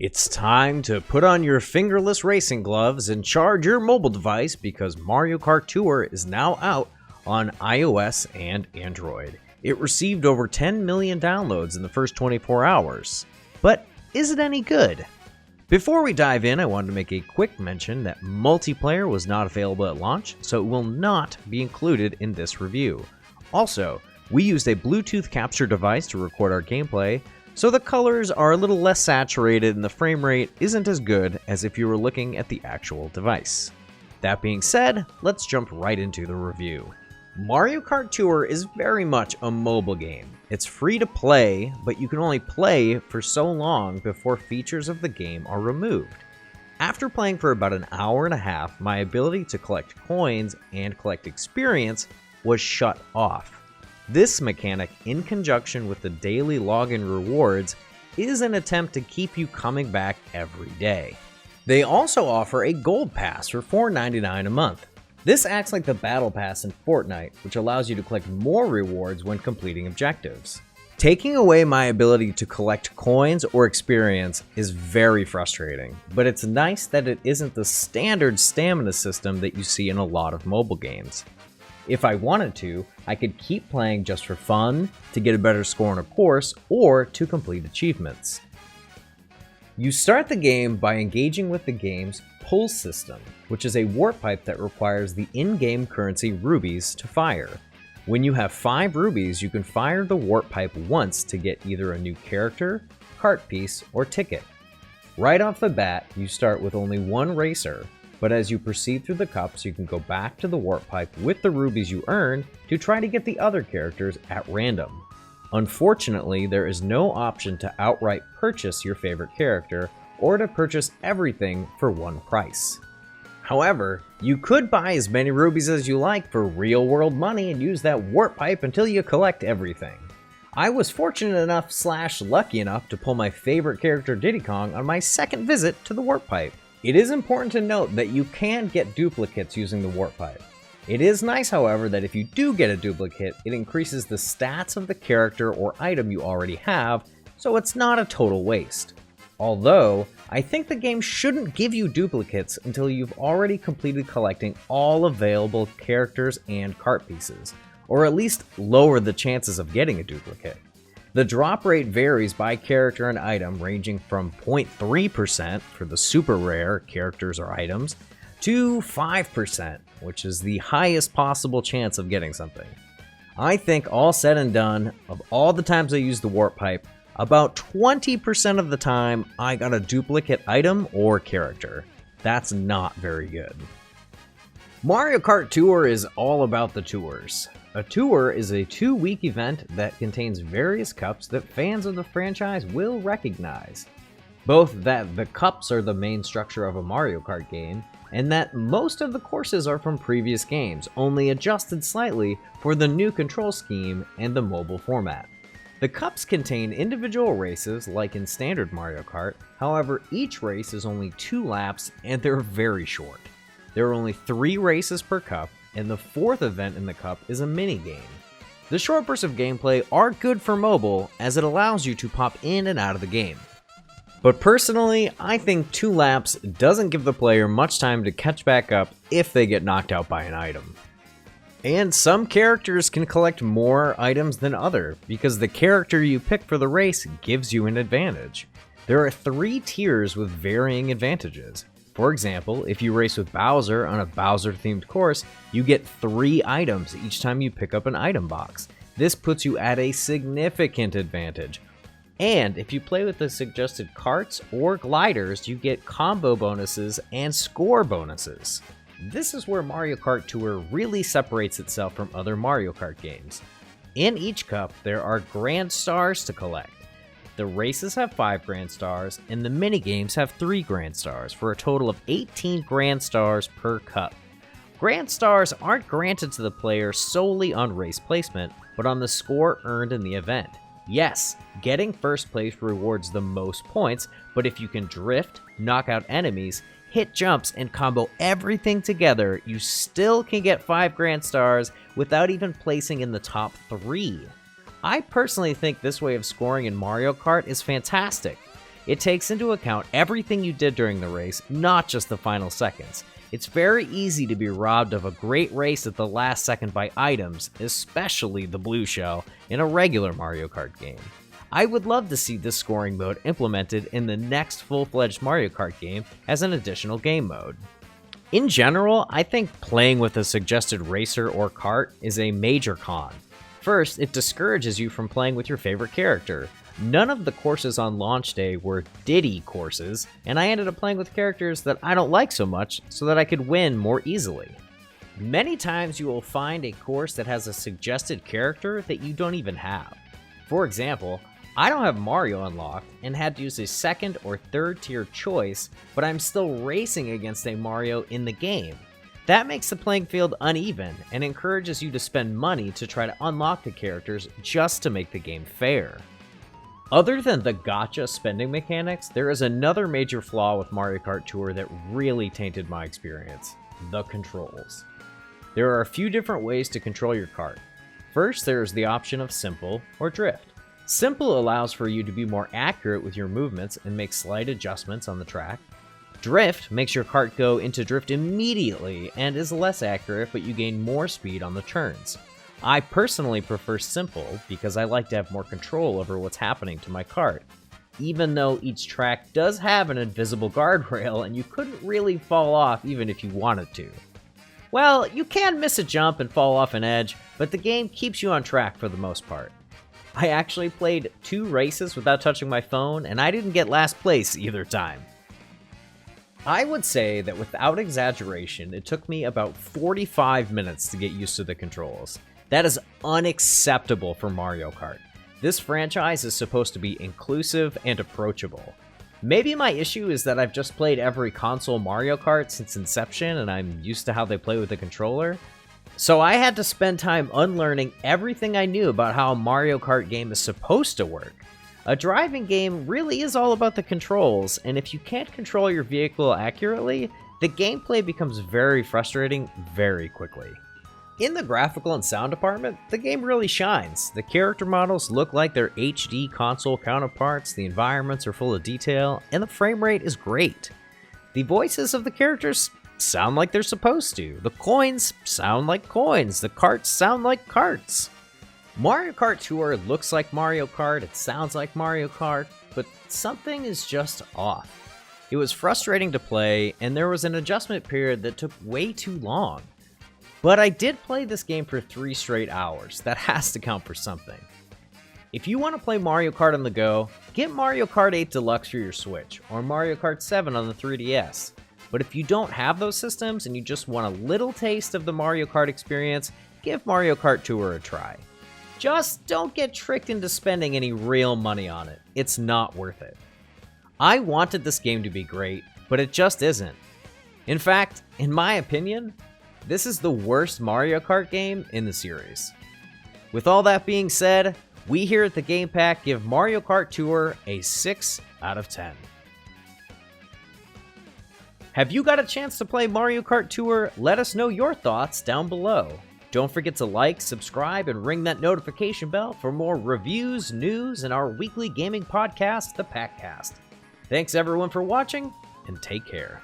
It's time to put on your fingerless racing gloves and charge your mobile device because Mario Kart Tour is now out on iOS and Android. It received over 10 million downloads in the first 24 hours. But is it any good? Before we dive in, I wanted to make a quick mention that multiplayer was not available at launch, so it will not be included in this review. Also, we used a Bluetooth capture device to record our gameplay, so the colors are a little less saturated and the frame rate isn't as good as if you were looking at the actual device. That being said, let's jump right into the review. Mario Kart Tour is very much a mobile game. It's free to play, but you can only play for so long before features of the game are removed. After playing for about an hour and a half, my ability to collect coins and collect experience was shut off. This mechanic, in conjunction with the daily login rewards, is an attempt to keep you coming back every day. They also offer a gold pass for $4.99 a month. This acts like the battle pass in Fortnite, which allows you to collect more rewards when completing objectives. Taking away my ability to collect coins or experience is very frustrating, but it's nice that it isn't the standard stamina system that you see in a lot of mobile games. If I wanted to, I could keep playing just for fun, to get a better score in a course, or to complete achievements. You start the game by engaging with the game's pull system, which is a warp pipe that requires the in-game currency rubies to fire. When you have 5 rubies, you can fire the warp pipe once to get either a new character, cart piece, or ticket. Right off the bat, you start with only one racer, but as you proceed through the cups, you can go back to the warp pipe with the rubies you earn to try to get the other characters at random. Unfortunately, there is no option to outright purchase your favorite character or to purchase everything for one price. However, you could buy as many rubies as you like for real-world money and use that warp pipe until you collect everything. I was fortunate enough / lucky enough to pull my favorite character Diddy Kong on my second visit to the warp pipe. It is important to note that you can get duplicates using the warp pipe. It is nice, however, that if you do get a duplicate, it increases the stats of the character or item you already have, so it's not a total waste. Although, I think the game shouldn't give you duplicates until you've already completed collecting all available characters and cart pieces, or at least lower the chances of getting a duplicate. The drop rate varies by character and item, ranging from 0.3% for the super rare characters or items to 5%, which is the highest possible chance of getting something. I think all said and done, of all the times I used the warp pipe, about 20% of the time I got a duplicate item or character. That's not very good. Mario Kart Tour is all about the tours. A tour is a 2-week event that contains various cups that fans of the franchise will recognize. Both that the cups are the main structure of a Mario Kart game, and that most of the courses are from previous games, only adjusted slightly for the new control scheme and the mobile format. The cups contain individual races like in standard Mario Kart, however each race is only 2 laps and they're very short. There are only 3 races per cup, and the 4th event in the cup is a mini-game. The short bursts of gameplay are good for mobile as it allows you to pop in and out of the game. But personally, I think 2 laps doesn't give the player much time to catch back up if they get knocked out by an item. And some characters can collect more items than others, because the character you pick for the race gives you an advantage. There are 3 tiers with varying advantages. For example, if you race with Bowser on a Bowser-themed course, you get 3 items each time you pick up an item box. This puts you at a significant advantage. And if you play with the suggested carts or gliders, you get combo bonuses and score bonuses. This is where Mario Kart Tour really separates itself from other Mario Kart games. In each cup, there are Grand Stars to collect. The races have 5 Grand Stars, and the minigames have 3 Grand Stars, for a total of 18 Grand Stars per cup. Grand Stars aren't granted to the player solely on race placement, but on the score earned in the event. Yes, getting first place rewards the most points, but if you can drift, knock out enemies, hit jumps, and combo everything together, you still can get 5 Grand Stars without even placing in the top 3. I personally think this way of scoring in Mario Kart is fantastic. It takes into account everything you did during the race, not just the final seconds. It's very easy to be robbed of a great race at the last second by items, especially the blue shell, in a regular Mario Kart game. I would love to see this scoring mode implemented in the next full-fledged Mario Kart game as an additional game mode. In general, I think playing with a suggested racer or kart is a major con. First, it discourages you from playing with your favorite character. None of the courses on launch day were Diddy courses, and I ended up playing with characters that I don't like so much so that I could win more easily. Many times you will find a course that has a suggested character that you don't even have. For example, I don't have Mario unlocked and had to use a second or third tier choice, but I'm still racing against a Mario in the game. That makes the playing field uneven and encourages you to spend money to try to unlock the characters just to make the game fair. Other than the gacha spending mechanics, there is another major flaw with Mario Kart Tour that really tainted my experience: the controls. There are a few different ways to control your kart. First, there is the option of simple or drift. Simple allows for you to be more accurate with your movements and make slight adjustments on the track. Drift makes your kart go into drift immediately and is less accurate, but you gain more speed on the turns. I personally prefer simple because I like to have more control over what's happening to my kart, even though each track does have an invisible guardrail and you couldn't really fall off even if you wanted to. Well, you can miss a jump and fall off an edge, but the game keeps you on track for the most part. I actually played 2 races without touching my phone, and I didn't get last place either time. I would say that without exaggeration, it took me about 45 minutes to get used to the controls. That is unacceptable for Mario Kart. This franchise is supposed to be inclusive and approachable. Maybe my issue is that I've just played every console Mario Kart since inception and I'm used to how they play with the controller. So I had to spend time unlearning everything I knew about how a Mario Kart game is supposed to work. A driving game really is all about the controls, and if you can't control your vehicle accurately, the gameplay becomes very frustrating very quickly. In the graphical and sound department, the game really shines. The character models look like their HD console counterparts, the environments are full of detail, and the frame rate is great. The voices of the characters sound like they're supposed to. The coins sound like coins. The karts sound like karts. Mario Kart Tour looks like Mario Kart, it sounds like Mario Kart, but something is just off. It was frustrating to play, and there was an adjustment period that took way too long. But I did play this game for 3 straight hours. That has to count for something. If you want to play Mario Kart on the go, get Mario Kart 8 Deluxe for your Switch, or Mario Kart 7 on the 3DS. But if you don't have those systems and you just want a little taste of the Mario Kart experience, give Mario Kart Tour a try. Just don't get tricked into spending any real money on it. It's not worth it. I wanted this game to be great, but it just isn't. In fact, in my opinion, this is the worst Mario Kart game in the series. With all that being said, we here at the Game Pack give Mario Kart Tour a 6 out of 10. Have you got a chance to play Mario Kart Tour? Let us know your thoughts down below. Don't forget to like, subscribe, and ring that notification bell for more reviews, news, and our weekly gaming podcast, The Packcast. Thanks everyone for watching, and take care.